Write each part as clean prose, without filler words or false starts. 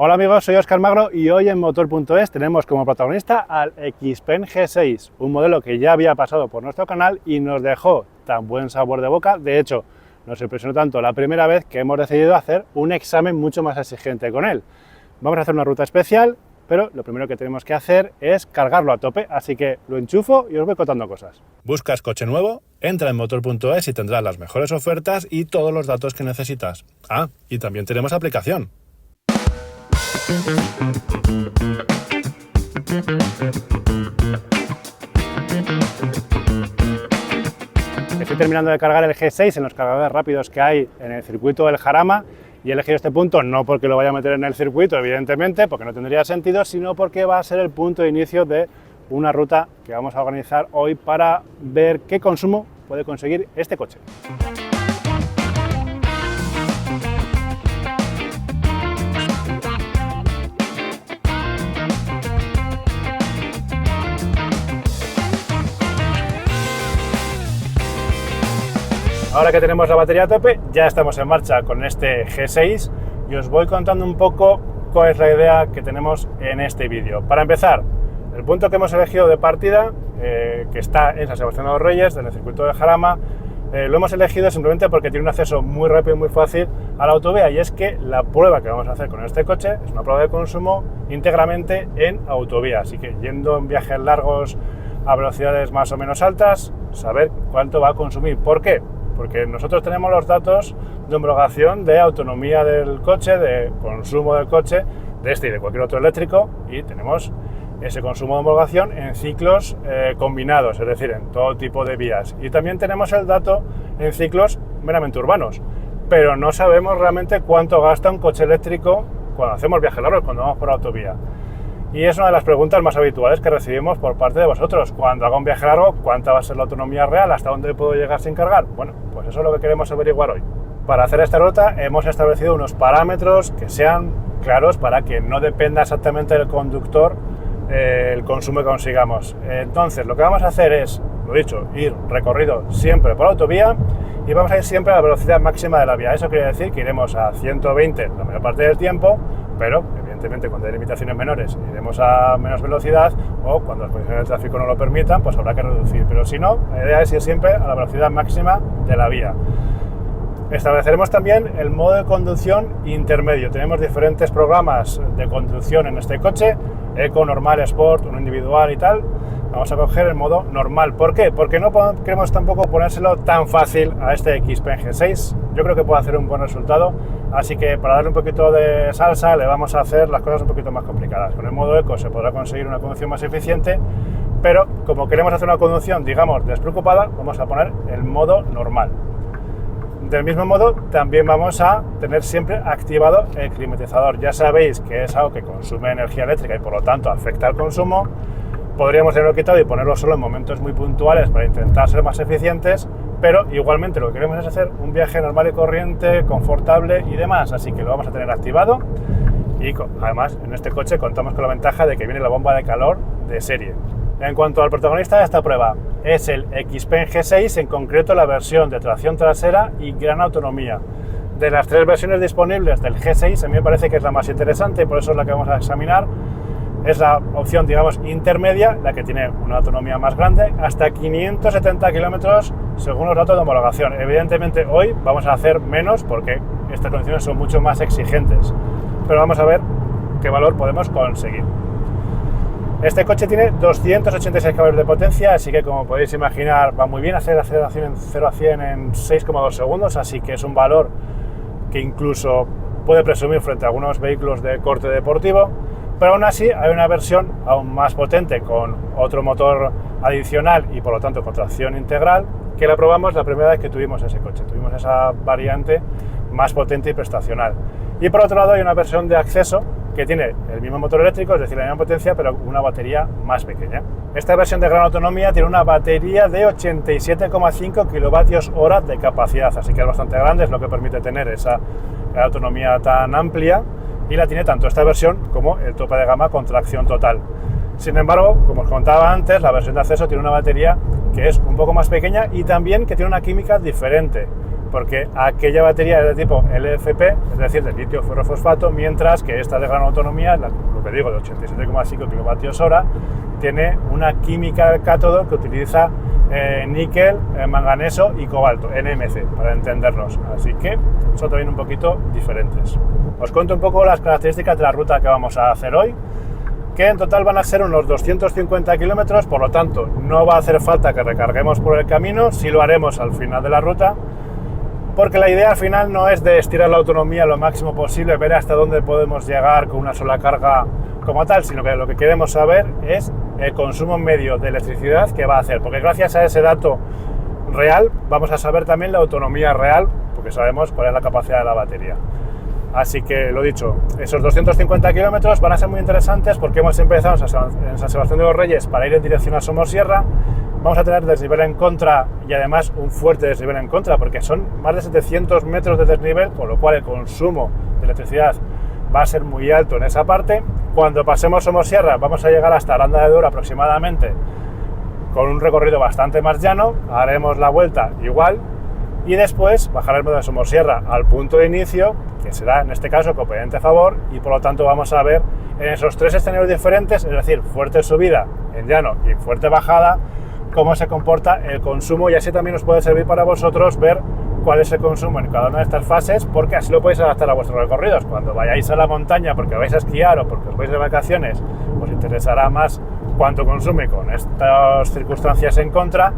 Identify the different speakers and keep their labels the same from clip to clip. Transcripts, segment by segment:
Speaker 1: Hola amigos, soy Óscar Magro y hoy en Motor.es tenemos como protagonista al Xpeng G6, un modelo que ya había pasado por nuestro canal y nos dejó tan buen sabor de boca. De hecho, nos impresionó tanto la primera vez que hemos decidido hacer un examen mucho más exigente con él. Vamos a hacer una ruta especial, pero lo primero que tenemos que hacer es cargarlo a tope, así que lo enchufo y os voy contando cosas. ¿Buscas coche nuevo? Entra en Motor.es y tendrás las mejores ofertas y todos los datos que necesitas. Ah, y también tenemos aplicación. Estoy terminando de cargar el G6 en los cargadores rápidos que hay en el circuito del Jarama y he elegido este punto no porque lo vaya a meter en el circuito, evidentemente, porque no tendría sentido, sino porque va a ser el punto de inicio de una ruta que vamos a organizar hoy para ver qué consumo puede conseguir este coche. Ahora que tenemos la batería a tope, ya estamos en marcha con este G6 y os voy contando un poco cuál es la idea que tenemos en este vídeo. Para empezar, el punto que hemos elegido de partida, que está en San Sebastián de los Reyes, en el circuito de Jarama, lo hemos elegido simplemente porque tiene un acceso muy rápido y muy fácil a la autovía, y es que la prueba que vamos a hacer con este coche es una prueba de consumo íntegramente en autovía, así que yendo en viajes largos a velocidades más o menos altas, saber cuánto va a consumir. ¿Por qué? Porque nosotros tenemos los datos de homologación de autonomía del coche, de consumo del coche, de este y de cualquier otro eléctrico, y tenemos ese consumo de homologación en ciclos combinados, es decir, en todo tipo de vías. Y también tenemos el dato en ciclos meramente urbanos, pero no sabemos realmente cuánto gasta un coche eléctrico cuando hacemos viajes largos, cuando vamos por autovía. Y es una de las preguntas más habituales que recibimos por parte de vosotros. Cuando haga un viaje largo, ¿cuánta va a ser la autonomía real? ¿Hasta dónde puedo llegar sin cargar? Bueno, pues eso es lo que queremos averiguar hoy. Para hacer esta ruta hemos establecido unos parámetros que sean claros para que no dependa exactamente del conductor el consumo que consigamos. Entonces, lo que vamos a hacer es, lo dicho, ir recorrido siempre por autovía y vamos a ir siempre a la velocidad máxima de la vía. Eso quiere decir que iremos a 120 la mayor parte del tiempo, pero evidentemente cuando hay limitaciones menores iremos a menos velocidad, o cuando las condiciones del tráfico no lo permitan, pues habrá que reducir, pero si no, la idea es ir siempre a la velocidad máxima de la vía. Estableceremos también el modo de conducción intermedio. Tenemos diferentes programas de conducción en este coche, Eco, Normal, Sport, uno individual y tal. Vamos a coger el modo normal. ¿Por qué? Porque no queremos tampoco ponérselo tan fácil a este Xpeng G6. Yo creo que puede hacer un buen resultado, así que para darle un poquito de salsa le vamos a hacer las cosas un poquito más complicadas. Con el modo Eco se podrá conseguir una conducción más eficiente, pero como queremos hacer una conducción, digamos, despreocupada, vamos a poner el modo normal. Del mismo modo, también vamos a tener siempre activado el climatizador. Ya sabéis que es algo que consume energía eléctrica y por lo tanto afecta al consumo. Podríamos tenerlo quitado y ponerlo solo en momentos muy puntuales para intentar ser más eficientes, pero igualmente lo que queremos es hacer un viaje normal y corriente, confortable y demás, así que lo vamos a tener activado. Y además en este coche contamos con la ventaja de que viene la bomba de calor de serie. En cuanto al protagonista de esta prueba, es el Xpeng G6, en concreto la versión de tracción trasera y gran autonomía. De las tres versiones disponibles del G6, a mí me parece que es la más interesante y por eso es la que vamos a examinar. Es la opción, digamos, intermedia, la que tiene una autonomía más grande, hasta 570 kilómetros según los datos de homologación. Evidentemente hoy vamos a hacer menos porque estas condiciones son mucho más exigentes, pero vamos a ver qué valor podemos conseguir. Este coche tiene 286 caballos de potencia, así que como podéis imaginar va muy bien, hacer aceleración en 0 a 100 en 6,2 segundos, así que es un valor que incluso puede presumir frente a algunos vehículos de corte deportivo, pero aún así hay una versión aún más potente con otro motor adicional y por lo tanto con tracción integral, que la probamos la primera vez que tuvimos ese coche, tuvimos esa variante más potente y prestacional. Y por otro lado hay una versión de acceso que tiene el mismo motor eléctrico, es decir, la misma potencia, pero una batería más pequeña. Esta versión de gran autonomía tiene una batería de 87,5 kWh de capacidad, así que es bastante grande, es lo que permite tener esa autonomía tan amplia, y la tiene tanto esta versión como el tope de gama con tracción total. Sin embargo, como os contaba antes, la versión de acceso tiene una batería que es un poco más pequeña y también que tiene una química diferente. porque aquella batería es de tipo LFP, es decir, de litio ferrofosfato, mientras que esta de gran autonomía, lo que digo, de 87,5 kWh, tiene una química del cátodo que utiliza níquel, manganeso y cobalto, NMC, para entendernos. Así que son también un poquito diferentes. Os cuento un poco las características de la ruta que vamos a hacer hoy, que en total van a ser unos 250 kilómetros, por lo tanto no va a hacer falta que recarguemos por el camino, sí lo haremos al final de la ruta, porque la idea al final no es de estirar la autonomía lo máximo posible, ver hasta dónde podemos llegar con una sola carga como tal, sino que lo que queremos saber es el consumo medio de electricidad que va a hacer, porque gracias a ese dato real vamos a saber también la autonomía real, porque sabemos cuál es la capacidad de la batería. Así que, lo dicho, esos 250 kilómetros van a ser muy interesantes porque hemos empezado en San Sebastián de los Reyes para ir en dirección a Somosierra. Vamos a tener desnivel en contra y además un fuerte desnivel en contra porque son más de 700 metros de desnivel, con lo cual el consumo de electricidad va a ser muy alto en esa parte. Cuando pasemos Somosierra vamos a llegar hasta Aranda de Duero aproximadamente, con un recorrido bastante más llano, haremos la vuelta igual y después bajaremos de Somosierra al punto de inicio, que será en este caso con pendiente a favor, y por lo tanto vamos a ver en esos tres escenarios diferentes, es decir, fuerte subida en llano y fuerte bajada, cómo se comporta el consumo, y así también os puede servir para vosotros ver cuál es el consumo en cada una de estas fases, porque así lo podéis adaptar a vuestros recorridos. Cuando vayáis a la montaña porque vais a esquiar o porque os vais de vacaciones, os interesará más cuánto consume con estas circunstancias en contra,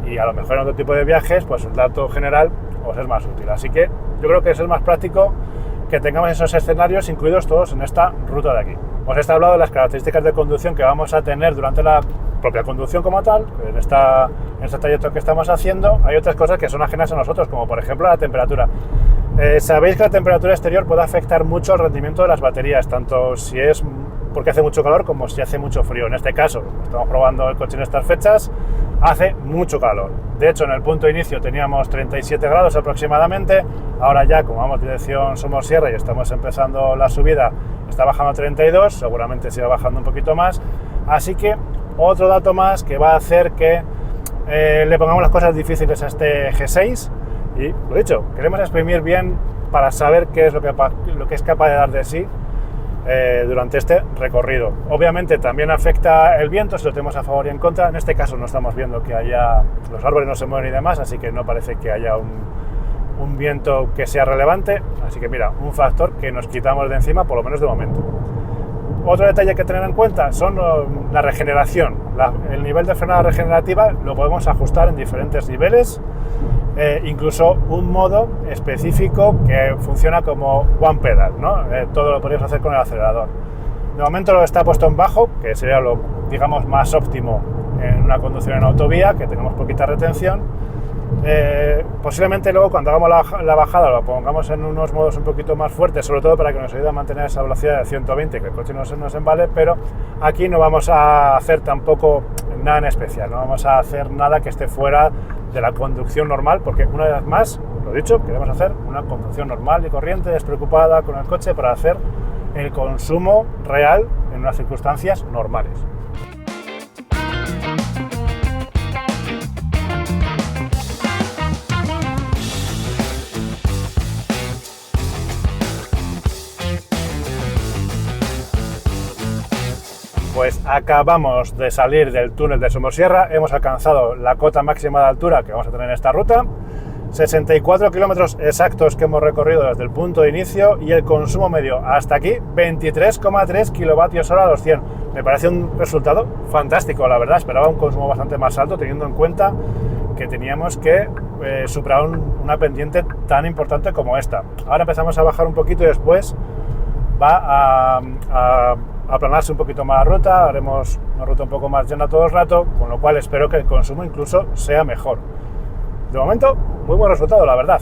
Speaker 1: y a lo mejor en otro tipo de viajes, pues el dato general os es más útil. Así que yo creo que es el más práctico que tengamos esos escenarios incluidos todos en esta ruta de aquí. Os he hablado de las características de conducción que vamos a tener durante la propia conducción como tal, en este trayecto que estamos haciendo. Hay otras cosas que son ajenas a nosotros, como por ejemplo la temperatura. Sabéis que la temperatura exterior puede afectar mucho el rendimiento de las baterías, tanto si es porque hace mucho calor como si hace mucho frío. En este caso, estamos probando el coche en estas fechas, hace mucho calor. De hecho, en el punto de inicio teníamos 37 grados aproximadamente, ahora ya, como vamos dirección Somosierra y estamos empezando la subida, está bajando a 32, seguramente siga bajando un poquito más, así que otro dato más que va a hacer que le pongamos las cosas difíciles a este G6, y lo dicho, queremos exprimir bien para saber qué es lo que es capaz de dar de sí durante este recorrido. Obviamente también afecta el viento, si lo tenemos a favor y en contra. En este caso no estamos viendo que haya, los árboles no se mueven y demás, así que no parece que haya un viento que sea relevante, así que mira, un factor que nos quitamos de encima, por lo menos de momento. Otro detalle que tener en cuenta son la regeneración. El nivel de frenada regenerativa lo podemos ajustar en diferentes niveles, incluso un modo específico que funciona como one pedal, ¿no? Todo lo podríamos hacer con el acelerador. De momento lo está puesto en bajo, que sería lo, digamos, más óptimo en una conducción en autovía, que tenemos poquita retención. Posiblemente luego cuando hagamos la bajada lo pongamos en unos modos un poquito más fuertes, sobre todo para que nos ayude a mantener esa velocidad de 120, que el coche nos embale, pero aquí no vamos a hacer tampoco nada en especial, no vamos a hacer nada que esté fuera de la conducción normal, porque una vez más, lo dicho, queremos hacer una conducción normal y corriente, despreocupada con el coche, para hacer el consumo real en unas circunstancias normales. Pues acabamos de salir del túnel de Somosierra, hemos alcanzado la cota máxima de altura que vamos a tener en esta ruta, 64 kilómetros exactos que hemos recorrido desde el punto de inicio, y el consumo medio hasta aquí 23,3 kilovatios hora a los 100. Me parece un resultado fantástico, la verdad. Esperaba un consumo bastante más alto, teniendo en cuenta que teníamos que superar una pendiente tan importante como esta. Ahora empezamos a bajar un poquito y después va a aplanarse un poquito más la ruta, haremos una ruta un poco más llana todo el rato, con lo cual espero que el consumo incluso sea mejor. De momento, muy buen resultado, la verdad.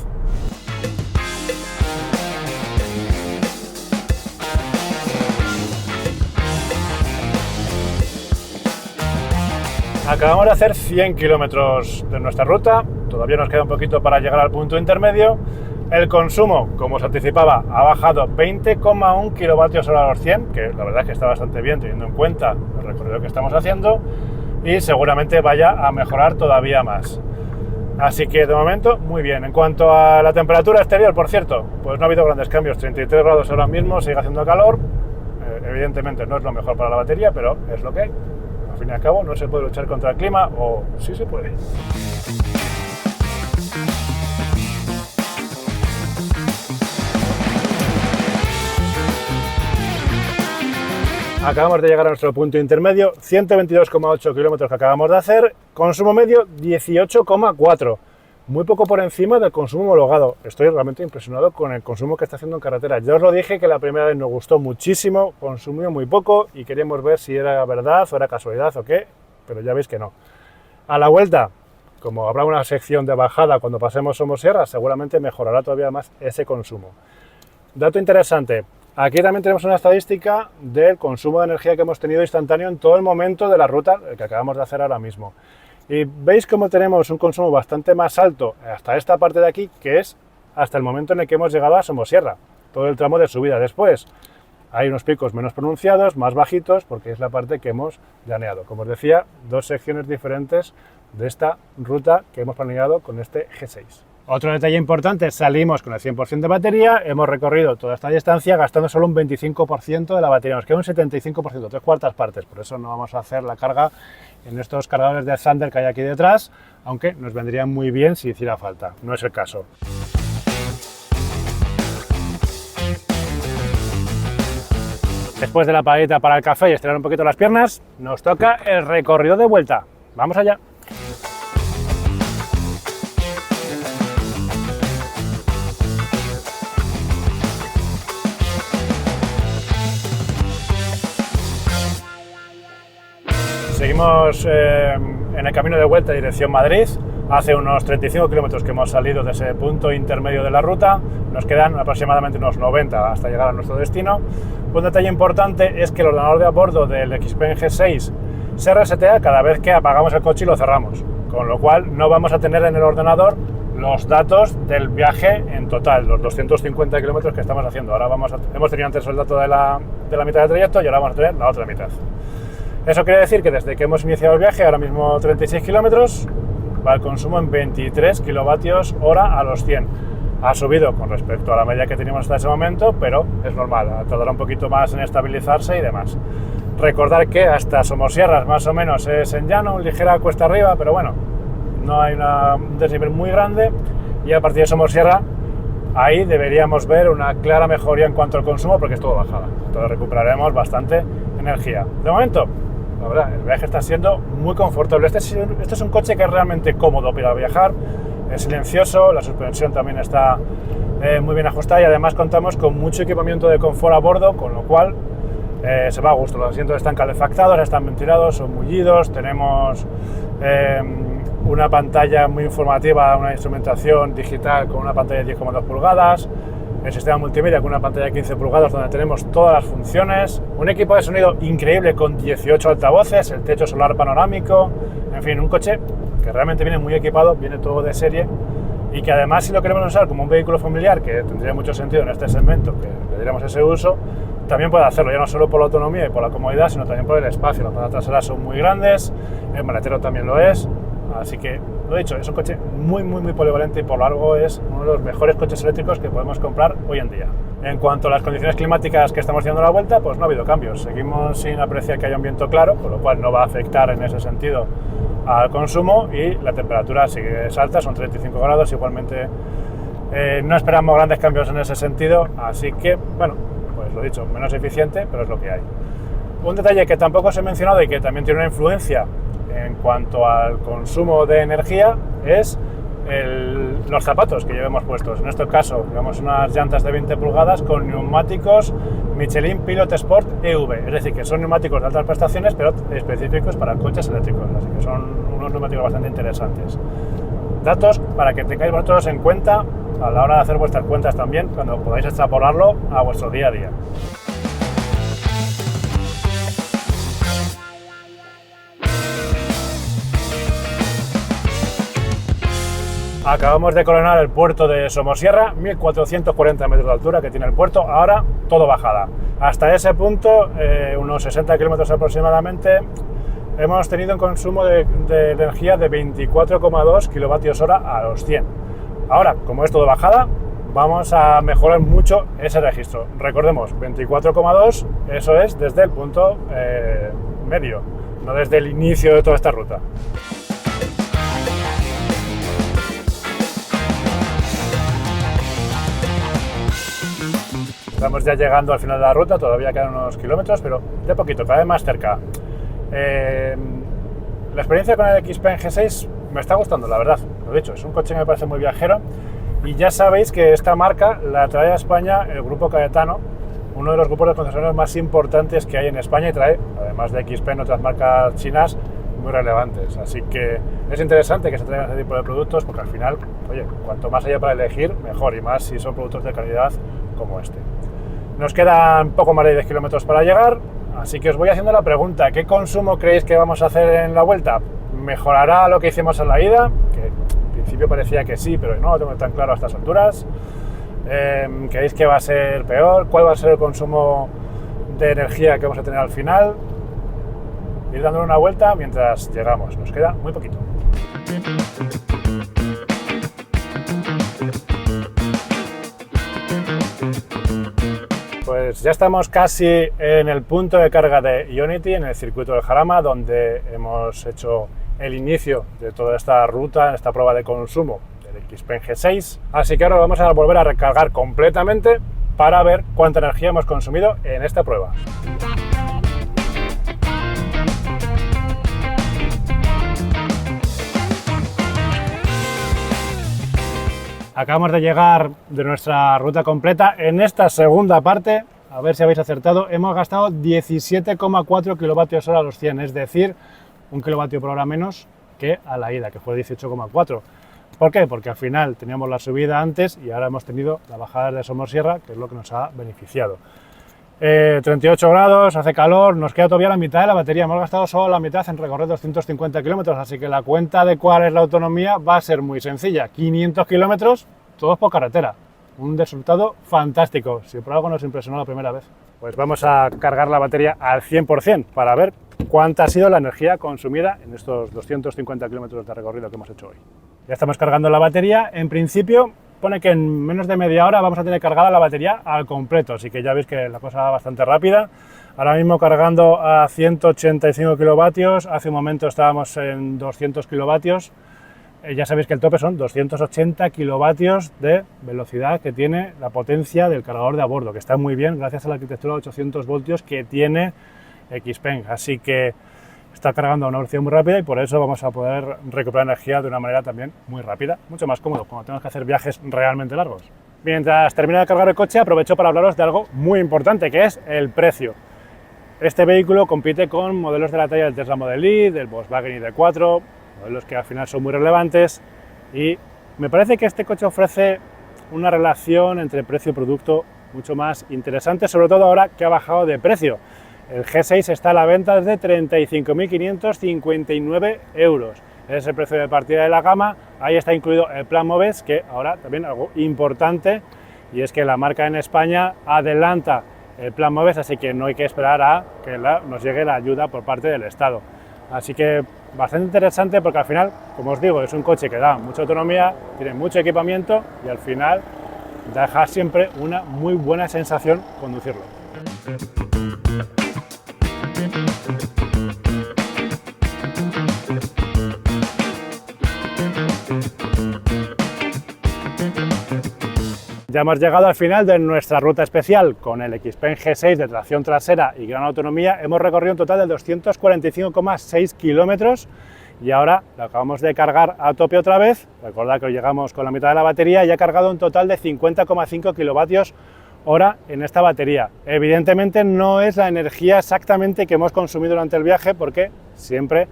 Speaker 1: Acabamos de hacer 100 kilómetros de nuestra ruta, todavía nos queda un poquito para llegar al punto intermedio. El consumo, como os anticipaba, ha bajado 20,1 kilovatios hora a los 100, que la verdad es que está bastante bien teniendo en cuenta el recorrido que estamos haciendo, y seguramente vaya a mejorar todavía más. Así que de momento, muy bien. En cuanto a la temperatura exterior, por cierto, pues no ha habido grandes cambios. 33 grados ahora mismo, sigue haciendo calor. Evidentemente no es lo mejor para la batería, pero es lo que hay. Al fin y al cabo, no se puede luchar contra el clima, o sí se puede. Acabamos de llegar a nuestro punto intermedio, 122,8 kilómetros que acabamos de hacer, consumo medio 18,4, muy poco por encima del consumo homologado. Estoy realmente impresionado con el consumo que está haciendo en carretera. Ya os lo dije que la primera vez nos gustó muchísimo, consumió muy poco y queríamos ver si era verdad o era casualidad o qué, pero ya veis que no. A la vuelta, como habrá una sección de bajada cuando pasemos Somosierra, seguramente mejorará todavía más ese consumo. Dato interesante. Aquí también tenemos una estadística del consumo de energía que hemos tenido instantáneo en todo el momento de la ruta que acabamos de hacer ahora mismo. Y veis cómo tenemos un consumo bastante más alto hasta esta parte de aquí, que es hasta el momento en el que hemos llegado a Somosierra, todo el tramo de subida. Después hay unos picos menos pronunciados, más bajitos, porque es la parte que hemos llaneado. Como os decía, dos secciones diferentes de esta ruta que hemos planeado con este G6. Otro detalle importante, salimos con el 100% de batería, hemos recorrido toda esta distancia gastando solo un 25% de la batería, nos queda un 75%, 3/4 partes, por eso no vamos a hacer la carga en estos cargadores de Thunder que hay aquí detrás, aunque nos vendría muy bien si hiciera falta, no es el caso. Después de la paradita para el café y estirar un poquito las piernas, nos toca el recorrido de vuelta. ¡Vamos allá! Seguimos en el camino de vuelta dirección Madrid. Hace unos 35 kilómetros que hemos salido de ese punto intermedio de la ruta. Nos quedan aproximadamente unos 90 hasta llegar a nuestro destino. Un detalle importante es que el ordenador de a bordo del Xpeng G6 se resetea cada vez que apagamos el coche y lo cerramos. Con lo cual no vamos a tener en el ordenador los datos del viaje en total, los 250 kilómetros que estamos haciendo. Ahora hemos tenido antes el dato de la mitad del trayecto y ahora vamos a tener la otra mitad. Eso quiere decir que desde que hemos iniciado el viaje, ahora mismo 36 kilómetros, va el consumo en 23 kilovatios hora a los 100. Ha subido con respecto a la media que teníamos hasta ese momento, pero es normal, tardará un poquito más en estabilizarse y demás. Recordar que hasta Somosierras más o menos es en llano, ligera cuesta arriba, pero bueno, no hay un desnivel muy grande, y a partir de Somosierra ahí deberíamos ver una clara mejoría en cuanto al consumo porque es todo bajada, entonces recuperaremos bastante energía. De momento, la verdad, el viaje está siendo muy confortable. Este es un coche que es realmente cómodo para viajar, es silencioso, la suspensión también está muy bien ajustada y además contamos con mucho equipamiento de confort a bordo, con lo cual se va a gusto. Los asientos están calefactados, están ventilados, son mullidos, tenemos una pantalla muy informativa, una instrumentación digital con una pantalla de 10,2 pulgadas, el sistema multimedia con una pantalla de 15 pulgadas donde tenemos todas las funciones, un equipo de sonido increíble con 18 altavoces, el techo solar panorámico, en fin, un coche que realmente viene muy equipado, viene todo de serie y que además si lo queremos usar como un vehículo familiar, que tendría mucho sentido en este segmento, que le diéramos ese uso, también puede hacerlo, ya no solo por la autonomía y por la comodidad, sino también por el espacio. Las paradas traseras son muy grandes, el maletero también lo es, así que, lo dicho, es un coche muy polivalente y por lo largo es uno de los mejores coches eléctricos que podemos comprar hoy en día. En cuanto a las condiciones climáticas que estamos haciendo a la vuelta, pues no ha habido cambios. Seguimos sin apreciar que haya un viento claro, con lo cual no va a afectar en ese sentido al consumo y la temperatura sigue alta, son 35 grados, igualmente no esperamos grandes cambios en ese sentido, así que, bueno, pues lo dicho, menos eficiente, pero es lo que hay. Un detalle que tampoco os he mencionado y que también tiene una influencia en cuanto al consumo de energía es los zapatos que llevemos puestos. En este caso, llevamos unas llantas de 20 pulgadas con neumáticos Michelin Pilot Sport EV, es decir, que son neumáticos de altas prestaciones, pero específicos para coches eléctricos, así que son unos neumáticos bastante interesantes. Datos para que tengáis vosotros en cuenta a la hora de hacer vuestras cuentas también, cuando podáis extrapolarlo a vuestro día a día. Acabamos de coronar el puerto de Somosierra, 1440 metros de altura que tiene el puerto, ahora todo bajada. Hasta ese punto, unos 60 kilómetros aproximadamente, hemos tenido un consumo de energía de 24,2 kilovatios hora a los 100. Ahora, como es todo bajada, vamos a mejorar mucho ese registro. Recordemos, 24,2, eso es desde el punto medio, no desde el inicio de toda esta ruta. Estamos ya llegando al final de la ruta, todavía quedan unos kilómetros, pero de poquito, cada vez más cerca. La experiencia con el XPeng G6 me está gustando, la verdad, lo dicho, es un coche que me parece muy viajero y ya sabéis que esta marca la trae a España el Grupo Cayetano, uno de los grupos de concesionarios más importantes que hay en España y trae, además de XPeng, otras marcas chinas muy relevantes, así que es interesante que se traigan este tipo de productos porque al final, oye, cuanto más haya para elegir, mejor, y más si son productos de calidad como este. Nos quedan poco más de 10 kilómetros para llegar, así que os voy haciendo la pregunta, ¿qué consumo creéis que vamos a hacer en la vuelta? ¿Mejorará lo que hicimos en la ida? Que en principio parecía que sí, pero no lo tengo tan claro a estas alturas. ¿Creéis que va a ser peor? ¿Cuál va a ser el consumo de energía que vamos a tener al final? Ir dándole una vuelta mientras llegamos, nos queda muy poquito. Pues ya estamos casi en el punto de carga de Ionity, en el circuito del Jarama, donde hemos hecho el inicio de toda esta ruta, esta prueba de consumo del XPeng G6. Así que ahora vamos a volver a recargar completamente para ver cuánta energía hemos consumido en esta prueba. Acabamos de llegar de nuestra ruta completa. En esta segunda parte, a ver si habéis acertado, hemos gastado 17,4 kilovatios hora a los 100, es decir, 1 kilovatio por hora menos que a la ida, que fue 18,4. ¿Por qué? Porque al final teníamos la subida antes y ahora hemos tenido la bajada de Somosierra, que es lo que nos ha beneficiado. 38 grados, hace calor, nos queda todavía la mitad de la batería, hemos gastado solo la mitad en recorrer 250 kilómetros, así que la cuenta de cuál es la autonomía va a ser muy sencilla, 500 kilómetros, todos por carretera, un resultado fantástico, si por algo nos impresionó la primera vez. Pues vamos a cargar la batería al 100% para ver cuánta ha sido la energía consumida en estos 250 kilómetros de recorrido que hemos hecho hoy. Ya estamos cargando la batería, en principio pone que en menos de media hora vamos a tener cargada la batería al completo, así que ya veis que la cosa va bastante rápida. Ahora mismo cargando a 185 kilovatios, hace un momento estábamos en 200 kilovatios, ya sabéis que el tope son 280 kilovatios de velocidad que tiene la potencia del cargador de a bordo, que está muy bien gracias a la arquitectura de 800 voltios que tiene XPeng, así que está cargando a una velocidad muy rápida y por eso vamos a poder recuperar energía de una manera también muy rápida, mucho más cómodo cuando tenemos que hacer viajes realmente largos. Mientras termino de cargar el coche, aprovecho para hablaros de algo muy importante, que es el precio. Este vehículo compite con modelos de la talla del Tesla Model Y, del Volkswagen ID4, modelos que al final son muy relevantes, y me parece que este coche ofrece una relación entre precio y producto mucho más interesante, sobre todo ahora que ha bajado de precio. El G6 está a la venta desde 35.559 euros. Es el precio de partida de la gama. Ahí está incluido el plan MOVES, que ahora también algo importante, y es que la marca en España adelanta el plan MOVES, así que no hay que esperar a que nos llegue la ayuda por parte del Estado. Así que bastante interesante porque al final, como os digo, es un coche que da mucha autonomía, tiene mucho equipamiento y al final deja siempre una muy buena sensación conducirlo. Ya hemos llegado al final de nuestra ruta especial con el XPeng G6 de tracción trasera y gran autonomía. Hemos recorrido un total de 245,6 kilómetros y ahora lo acabamos de cargar a tope otra vez. Recordad que hoy llegamos con la mitad de la batería y ha cargado un total de 50,5 kilovatios hora en esta batería. Evidentemente no es la energía exactamente que hemos consumido durante el viaje porque siempre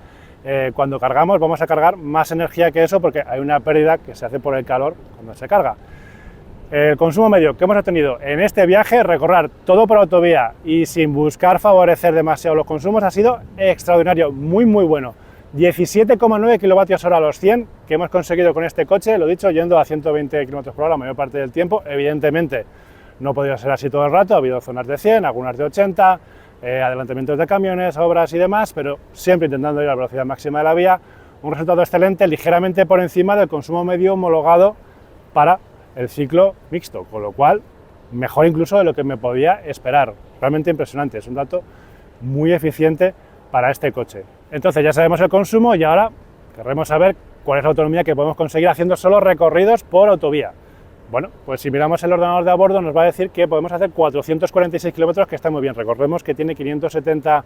Speaker 1: cuando cargamos vamos a cargar más energía que eso porque hay una pérdida que se hace por el calor cuando se carga. El consumo medio que hemos obtenido en este viaje, recorrer todo por autovía y sin buscar favorecer demasiado los consumos, ha sido extraordinario, muy bueno. 17,9 kilovatios hora a los 100 que hemos conseguido con este coche, lo dicho, yendo a 120 km por hora la mayor parte del tiempo. Evidentemente no ha podido ser así todo el rato, ha habido zonas de 100, algunas de 80, adelantamientos de camiones, obras y demás, pero siempre intentando ir a la velocidad máxima de la vía. Un resultado excelente, ligeramente por encima del consumo medio homologado para el ciclo mixto, con lo cual mejor incluso de lo que me podía esperar. Realmente impresionante, es un dato muy eficiente para este coche. Entonces ya sabemos el consumo y ahora querremos saber cuál es la autonomía que podemos conseguir haciendo solo recorridos por autovía. Bueno, pues si miramos el ordenador de a bordo nos va a decir que podemos hacer 446 kilómetros, que está muy bien. Recordemos que tiene 570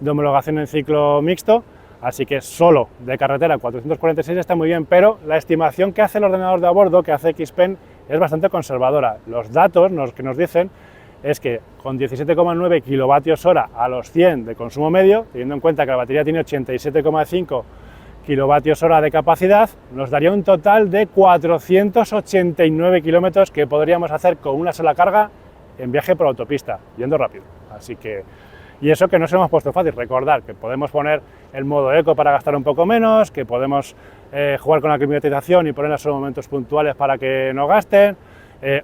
Speaker 1: de homologación en ciclo mixto, así que solo de carretera 446 está muy bien, pero la estimación que hace el ordenador de a bordo, que hace Xpeng, es bastante conservadora. Los datos que nos dicen es que con 17,9 kilovatios hora a los 100 de consumo medio, teniendo en cuenta que la batería tiene 87,5 kilovatios hora de capacidad, nos daría un total de 489 kilómetros que podríamos hacer con una sola carga en viaje por autopista, yendo rápido. Así que, y eso que no se lo hemos puesto fácil, recordar que podemos poner el modo eco para gastar un poco menos, que podemos jugar con la climatización y ponerla solo en momentos puntuales para que no gasten.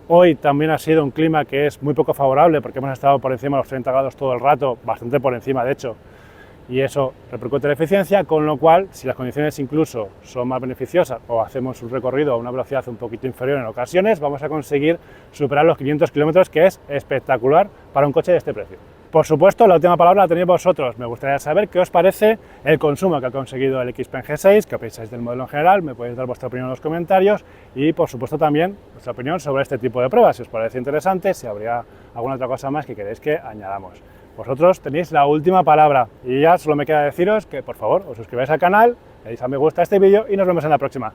Speaker 1: Hoy también ha sido un clima que es muy poco favorable porque hemos estado por encima de los 30 grados todo el rato, bastante por encima de hecho, y eso repercute en la eficiencia, con lo cual, si las condiciones incluso son más beneficiosas o hacemos un recorrido a una velocidad un poquito inferior en ocasiones, vamos a conseguir superar los 500 kilómetros, que es espectacular para un coche de este precio. Por supuesto, la última palabra la tenéis vosotros. Me gustaría saber qué os parece el consumo que ha conseguido el Xpeng G6, qué pensáis del modelo en general, me podéis dar vuestra opinión en los comentarios y, por supuesto, también vuestra opinión sobre este tipo de pruebas, si os parece interesante, si habría alguna otra cosa más que queréis que añadamos. Vosotros tenéis la última palabra y ya solo me queda deciros que, por favor, os suscribáis al canal, le deis a me gusta a este vídeo y nos vemos en la próxima.